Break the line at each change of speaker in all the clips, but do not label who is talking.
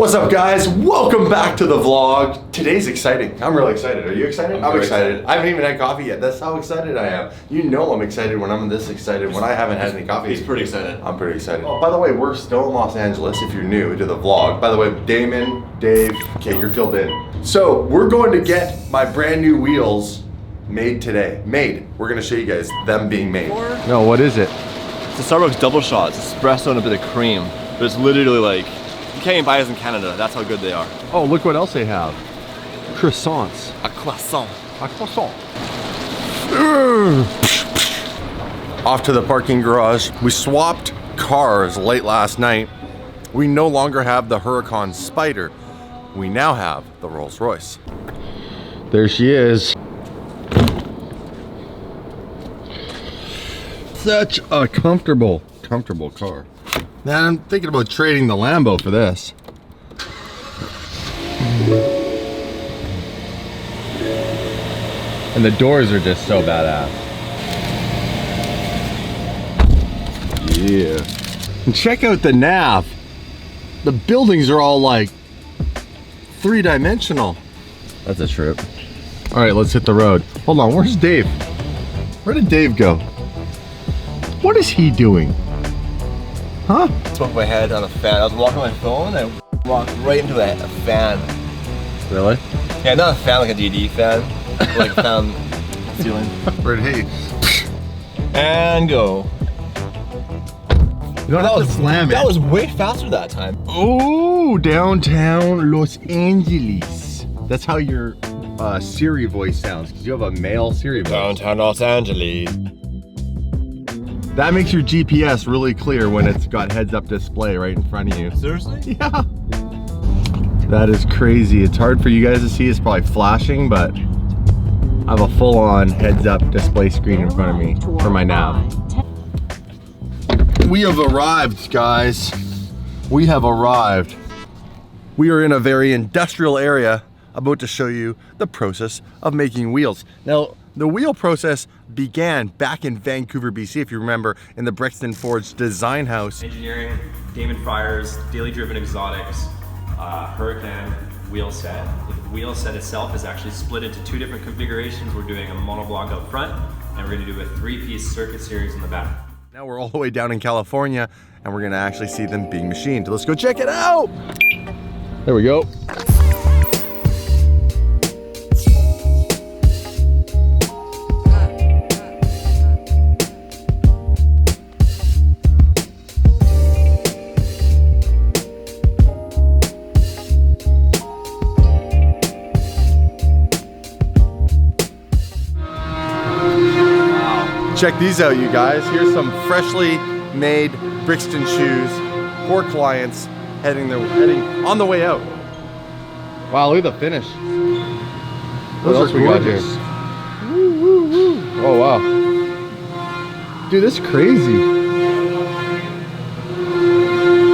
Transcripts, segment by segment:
What's up, guys? Welcome back to the vlog. Today's exciting. I'm really excited. Are you excited? I'm excited. I haven't even had coffee yet. That's how excited I am. You know I'm excited when I'm this excited when I haven't had any coffee.
He's pretty excited. I'm pretty excited.
Oh, by the way, we're still in Los Angeles if you're new to the vlog. By the way, Damon, Dave, okay, you're filled in. So we're going to get my brand new wheels made today. We're gonna show you guys them being made.
No, what is it? It's a Starbucks double shot. It's espresso and a bit of cream. But it's literally like, you can't even buy this in Canada. That's how good they are.
Oh, look what else they have. Croissants.
A croissant.
A croissant.
Off to the parking garage. We swapped cars late last night. We no longer have the Huracan Spider. We now have the Rolls Royce.
There she is. Such a comfortable car. Man, I'm thinking about trading the Lambo for this. And the doors are just so badass. Yeah. And check out the nav. The buildings are all like three-dimensional. That's a trip. All right, let's hit the road. Hold on, where's Dave? Where did Dave go? What is he doing? Huh?
I smoked my head on a fan. I was walking my phone and I walked right into a fan.
Really?
Yeah, not a fan like a DD fan. Like a fan on the ceiling.
Hey.
And go.
You don't have to slam it.
That was way faster that time.
Oh, downtown Los Angeles. That's how your Siri voice sounds, because you have a male Siri voice.
Downtown Los Angeles.
That makes your GPS really clear when it's got heads-up display right in front of you.
Seriously?
Yeah. That is crazy. It's hard for you guys to see. It's probably flashing, but I have a full-on heads-up display screen in front of me for my nav. We have arrived, guys. We have arrived. We are in a very industrial area, about to show you the process of making wheels. Now, the wheel process began back in Vancouver, BC, if you remember, in the Brixton Ford's design house.
Engineering, Damon Fryer's Daily Driven Exotics, Huracan wheel set. The wheel set itself is actually split into two different configurations. We're doing a monoblock up front, and we're gonna do a three-piece circuit series in the back.
Now we're all the way down in California, and we're gonna actually see them being machined. Let's go check it out.
There we go.
Check these out, you guys. Here's some freshly made Brixton shoes for clients heading on the way out.
Wow, look at the finish.
What else we got here?
Woo, woo, woo. Oh, wow. Dude, this is crazy.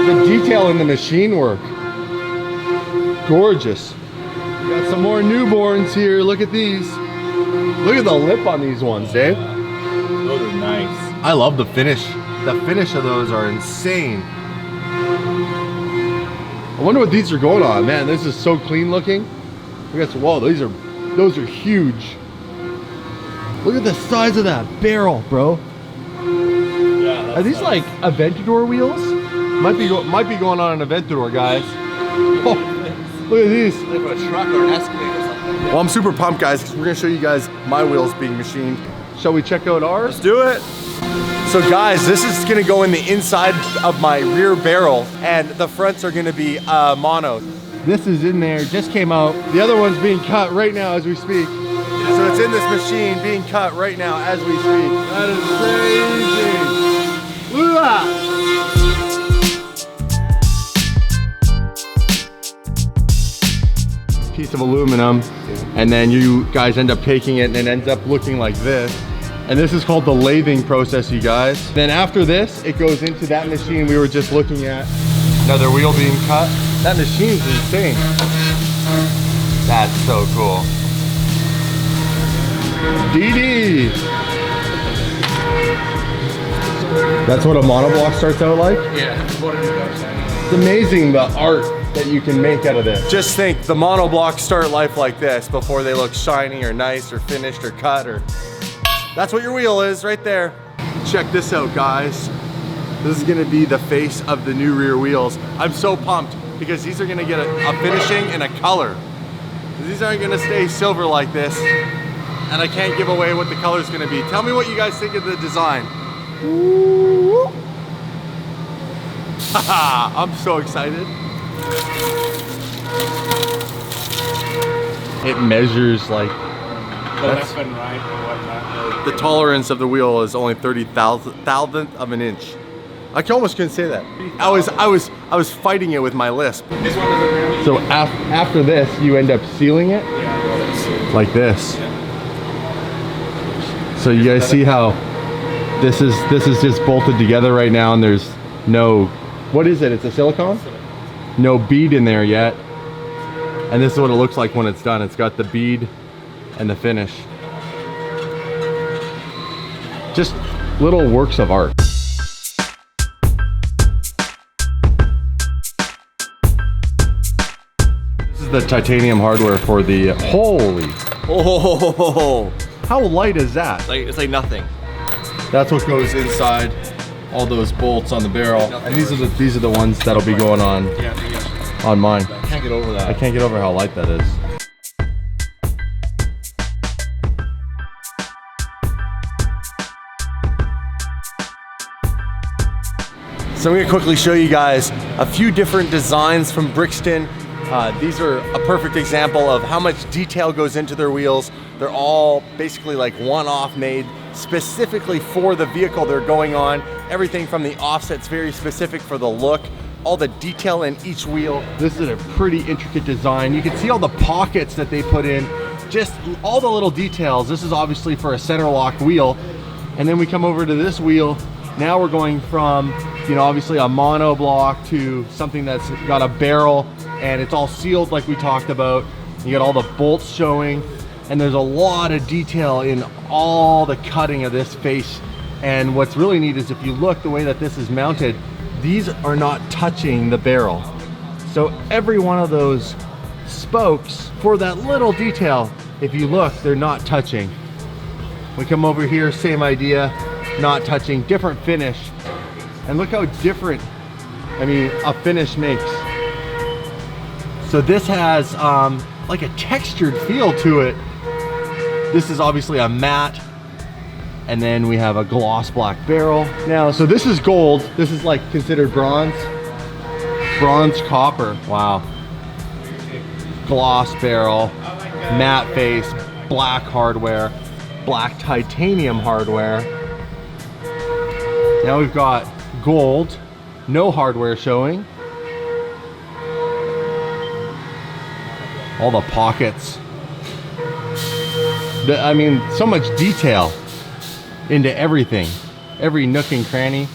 The detail in the machine work. Gorgeous. We got some more newborns here. Look at these. Look at the lip on these ones, Dave.
Those are nice.
I love the finish. The finish of those are insane. I wonder what these are going on. Man, this is so clean looking. I guess, whoa, those are huge. Look at the size of that barrel, bro.
Yeah,
Are these like Aventador wheels? Might be going on an Aventador, guys. Oh, look at these.
Like a truck or an Escalade or something.
Well, I'm super pumped, guys, because we're gonna show you guys my wheels being machined.
Shall we check out ours?
Let's do it. So guys, this is gonna go in the inside of my rear barrel, and the fronts are gonna be mono.
This is in there, just came out. The other one's being cut right now as we speak.
So it's in this machine being cut right now as we speak.
That is crazy. Look at that. Piece of aluminum, and then you guys end up taking it and it ends up looking like this. And this is called the lathing process, you guys. Then after this, it goes into that machine we were just looking at. Another wheel being cut. That machine's insane.
That's so cool.
DD. That's what a monoblock starts out like?
Yeah, what an introduction.
It's amazing, the art that you can make out of this.
Just think, the monoblocks start life like this before they look shiny or nice or finished or cut or... That's what your wheel is right there.
Check this out, guys. This is gonna be the face of the new rear wheels.
I'm so pumped because these are gonna get a finishing and a color. These aren't gonna stay silver like this, and I can't give away what the color's gonna be. Tell me what you guys think of the design. Haha, I'm so excited.
It measures like,
The left and right and whatnot.
The tolerance of the wheel is only 30,000th of an inch. I almost couldn't say that. I was fighting it with my lisp.
This one doesn't
so after this, you end up sealing it like this. So you guys see how this is just bolted together right now, and there's no, what is it? It's a silicone? No bead in there yet. And this is what it looks like when it's done. It's got the bead and the finish. Just little works of art. This is the titanium hardware for the, holy,
Oh,
how light is that?
it's like nothing.
That's what goes inside all those bolts on the barrel. And these are the ones that'll be going on mine.
I can't get over that.
I can't get over how light that is.
So I'm gonna quickly show you guys a few different designs from Brixton. These are a perfect example of how much detail goes into their wheels. They're all basically like one-off made specifically for the vehicle they're going on. Everything from the offset's very specific for the look, all the detail in each wheel.
This is a pretty intricate design. You can see all the pockets that they put in, just all the little details. This is obviously for a center lock wheel. And then we come over to this wheel. Now we're going from, you know, obviously a mono block to something that's got a barrel and it's all sealed like we talked about. You got all the bolts showing, and there's a lot of detail in all the cutting of this face. And what's really neat is if you look the way that this is mounted, these are not touching the barrel. So every one of those spokes, for that little detail, if you look, they're not touching. We come over here, same idea, not touching, different finish. And look how different, I mean, a finish makes. So this has like a textured feel to it. This is obviously a matte, and then we have a gloss black barrel. Now, so this is gold. This is like considered bronze. Bronze copper, wow. Gloss barrel, matte face, black hardware, black titanium hardware. Now we've got gold, no hardware showing. All the pockets. I mean, so much detail into everything. Every nook and cranny,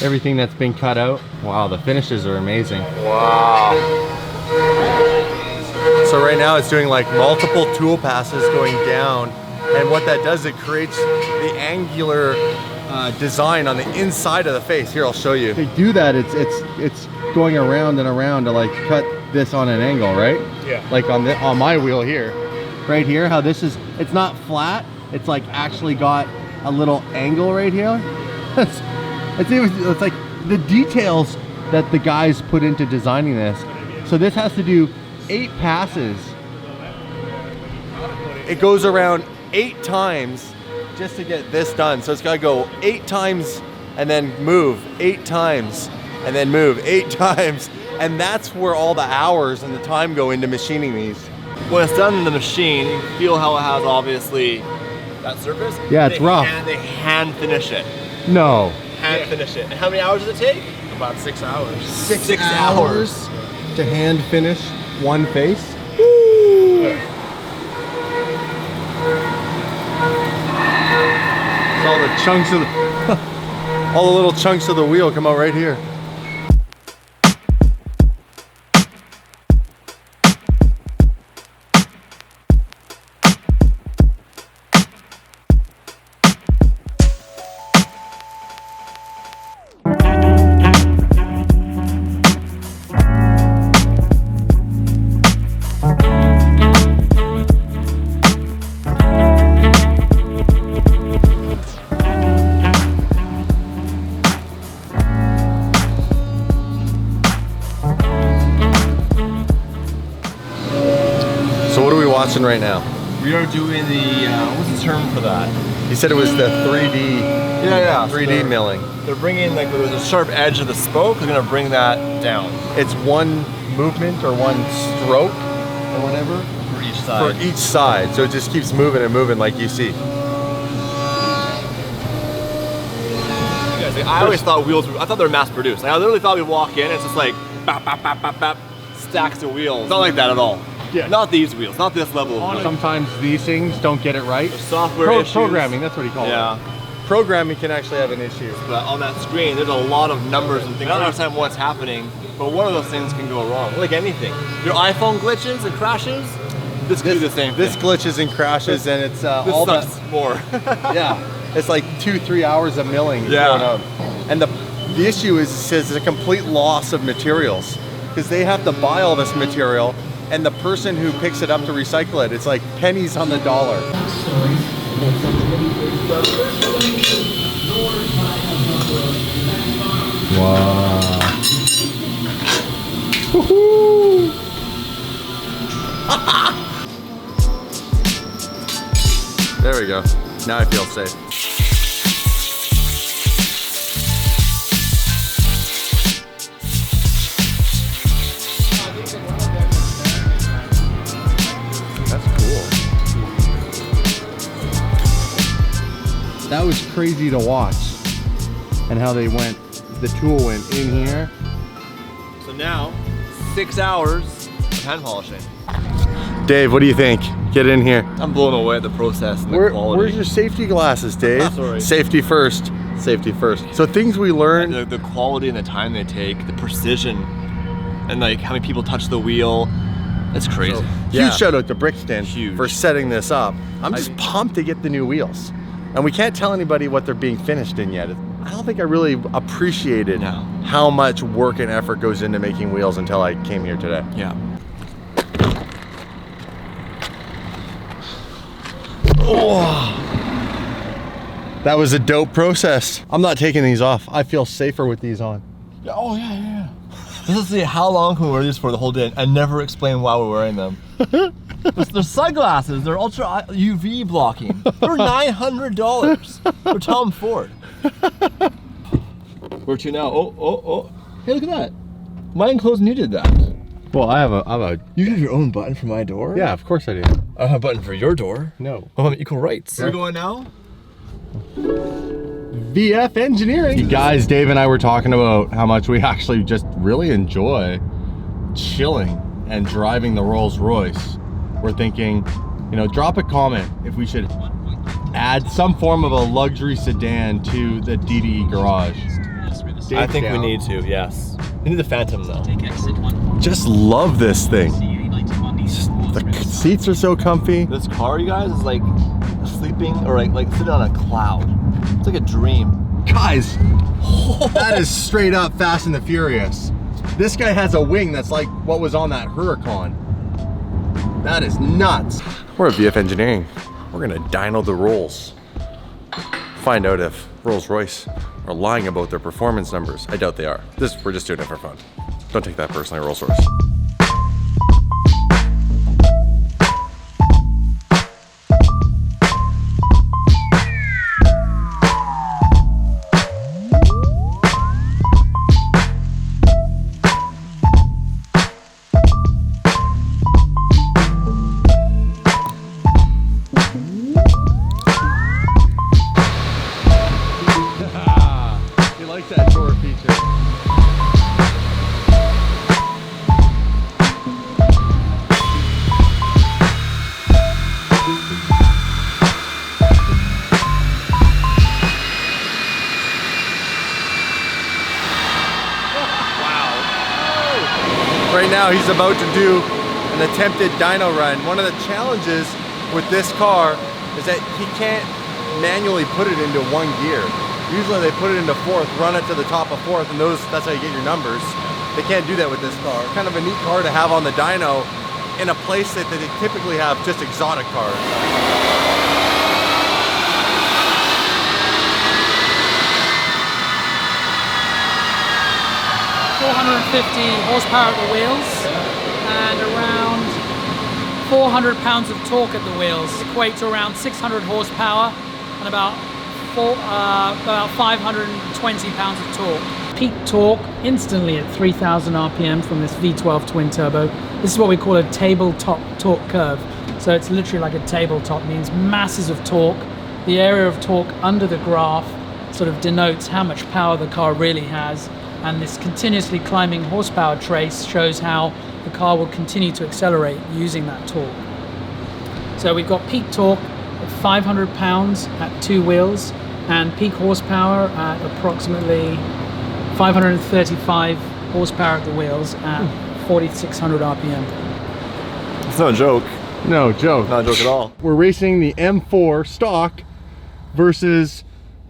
everything that's been cut out. Wow, the finishes are amazing.
Wow. So right now it's doing like multiple tool passes going down, and what that does, it creates the angular design on the inside of the face. Here, I'll show you.
They do that, it's going around and around to like cut this on an angle, right?
Yeah.
Like on my wheel here. Right here, how this is, it's not flat, it's like actually got a little angle right here. It's like the details that the guys put into designing this. So this has to do 8 passes.
It goes around 8 times just to get this done. So it's got to go 8 times and then move 8 times and then move 8 times. And that's where all the hours and the time go into machining these.
When it's done in the machine, you feel how it has obviously that surface.
Yeah, it's rough.
They hand finish it.
No.
Hand finish it. And how many hours does it take?
About 6 hours.
6 hours to hand finish one face.
So all the chunks of the, all the little chunks of the wheel come out right here.
watching right now?
We are doing the, what's the term for that?
He said it was the 3D,
Yeah.
3D milling.
They're bringing like the sharp edge of the spoke. They're gonna bring that down
It's one movement or one stroke or whatever
for each side.
for each side. So it just keeps moving and moving like you see.
Like, I always thought wheels, I thought they were mass produced. Like, I literally thought we'd walk in and it's just like, bap, bap, bap, bap, bap, stacks of wheels. It's not like that at all.
Yeah.
Not these wheels, not this level of wheel.
Sometimes these things don't get it right.
Software issues.
Programming, that's what he called
Yeah.
it. Programming can actually have an issue.
But on that screen, there's a lot of numbers and things. I don't understand what's happening, but one of those things can go wrong. Like anything. Your iPhone glitches and crashes, this could do the same
This
thing.
glitches and crashes, and it's
This
all that.
sucks more.
Yeah, it's like 2-3 hours of milling.
Yeah.
Going on. And the issue is, it says it's a complete loss of materials because they have to buy all this material, and the person who picks it up to recycle it, it's like pennies on the dollar. Wow. Woohoo! There we go. Now I feel safe. That's cool. That was crazy to watch. And how they went, the tool went in here.
So now, 6 hours of hand polishing.
Dave, what do you think? Get in here.
I'm blown away at the process and the quality.
Where's your safety glasses, Dave?
Sorry.
Safety first. Safety first. So things we learned.
the quality and the time they take, the precision, and like how many people touch the wheel. It's crazy.
Huge shout out to Brixton
Huge.
for setting this up. I'm just pumped to get the new wheels. And we can't tell anybody what they're being finished in yet. I don't think I really appreciated
No.
how much work and effort goes into making wheels until I came here today.
Yeah.
That was a dope process. I'm not taking these off. I feel safer with these on.
Oh yeah. Let's see, how long can we wear these for the whole day and never explain why we're wearing them? They're sunglasses. They're ultra UV blocking. They're $900. They're Tom Ford. Where to now? Oh. Hey, look at that. Mine closed and you did that.
Well, I have a.
You have your own button for my door?
Yeah, of course I do.
I have a button for your door.
No.
Oh, I'm equal rights. We're going now?
VF Engineering. Guys, Dave and I were talking about how much we actually just really enjoy chilling and driving the Rolls Royce. We're thinking, you know, drop a comment if we should add some form of a luxury sedan to the DDE garage.
I think we need to, yes. We need the Phantom though.
Just love this thing. The seats are so comfy.
This car, you guys, is like sleeping or like sitting on a cloud. It's like a dream.
Guys, that is straight up Fast and the Furious. This guy has a wing that's like what was on that Huracan. That is nuts. We're at VF Engineering. We're gonna dyno the Rolls. Find out if Rolls-Royce are lying about their performance numbers. I doubt they are. We're just doing it for fun. Don't take that personally, Rolls-Royce. That door feature. Right now he's about to do an attempted dyno run. One of the challenges with this car is that he can't manually put it into one gear. Usually they put it into fourth, run it to the top of fourth, and that's how you get your numbers. They can't do that with this car. Kind of a neat car to have on the dyno in a place that they typically have just exotic cars.
450 horsepower at the wheels and around 400 pounds of torque at the wheels, equate to around 600 horsepower and about 520 pounds of torque. Peak torque instantly at 3,000 RPM from this V12 twin turbo. This is what we call a tabletop torque curve. So it's literally like a tabletop, means masses of torque. The area of torque under the graph sort of denotes how much power the car really has, and this continuously climbing horsepower trace shows how the car will continue to accelerate using that torque. So we've got peak torque at 500 pounds at 2 wheels and peak horsepower at approximately 535 horsepower at the wheels at 4,600 RPM.
It's no joke.
No joke.
Not a joke at all.
We're racing the M4 stock versus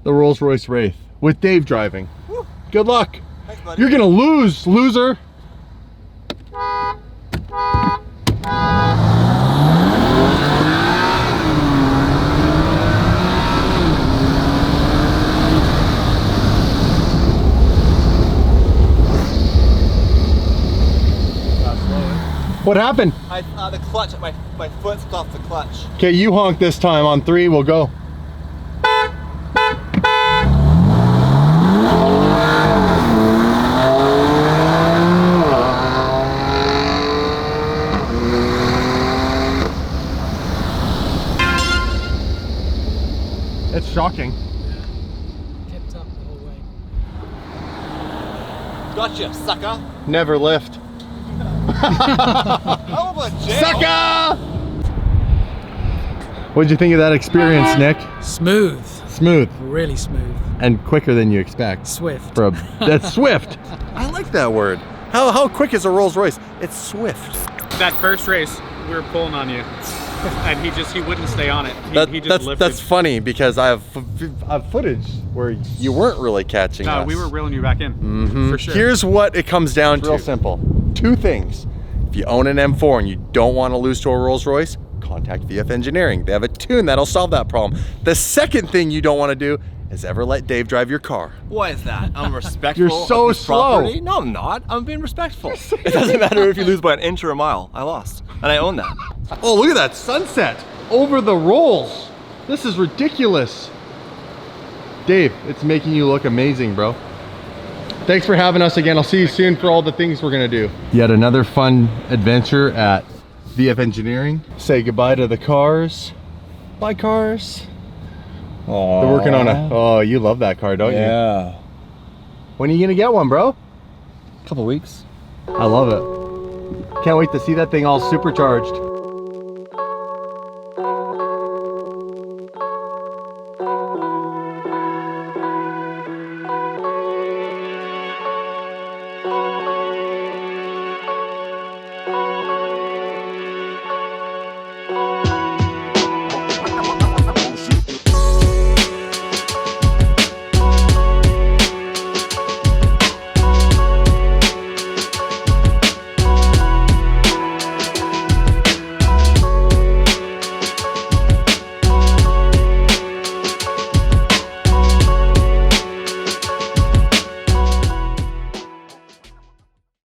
the Rolls-Royce Wraith with Dave driving. Woo. Good luck.
Thanks, buddy.
You're gonna lose, loser. What happened?
The clutch, my foot stopped the clutch.
Okay, you honk this time. On 3, we'll go. It's shocking.
Kept up the whole way.
Gotcha, sucker.
Never lift.
Oh, but jail.
Sucker! What'd you think of that experience, Nick?
Smooth,
Smooth
really smooth.
and quicker than you expect.
Swift.
For a, that's swift.
I like that word. How quick is a Rolls Royce? It's swift.
That first race, we were pulling on you, and he wouldn't stay on it. He just lifted.
That's funny because I have footage where you weren't really catching
No,
us.
we were reeling you back in, for sure.
Here's what it comes down to.
Real simple.
2 things. If you own an M4 and you don't want to lose to a Rolls Royce, contact VF Engineering. They have a tune that'll solve that problem. The second thing you don't want to do is ever let Dave drive your car.
Why is that? I'm respectful.
You're so
of this
slow.
property. No, I'm not. I'm being respectful. It doesn't matter if you lose by an inch or a mile. I lost, and I own that.
Oh, look at that sunset over the rolls. This is ridiculous. Dave, it's making you look amazing, bro. Thanks for having us again. I'll see you soon for all the things we're gonna do. Yet another fun adventure at VF Engineering. Say goodbye to the cars. Bye, cars.
Aww.
They're working on a, oh, you love that car, don't you?
Yeah.
When are you gonna get one, bro?
Couple weeks.
I love it. Can't wait to see that thing all supercharged.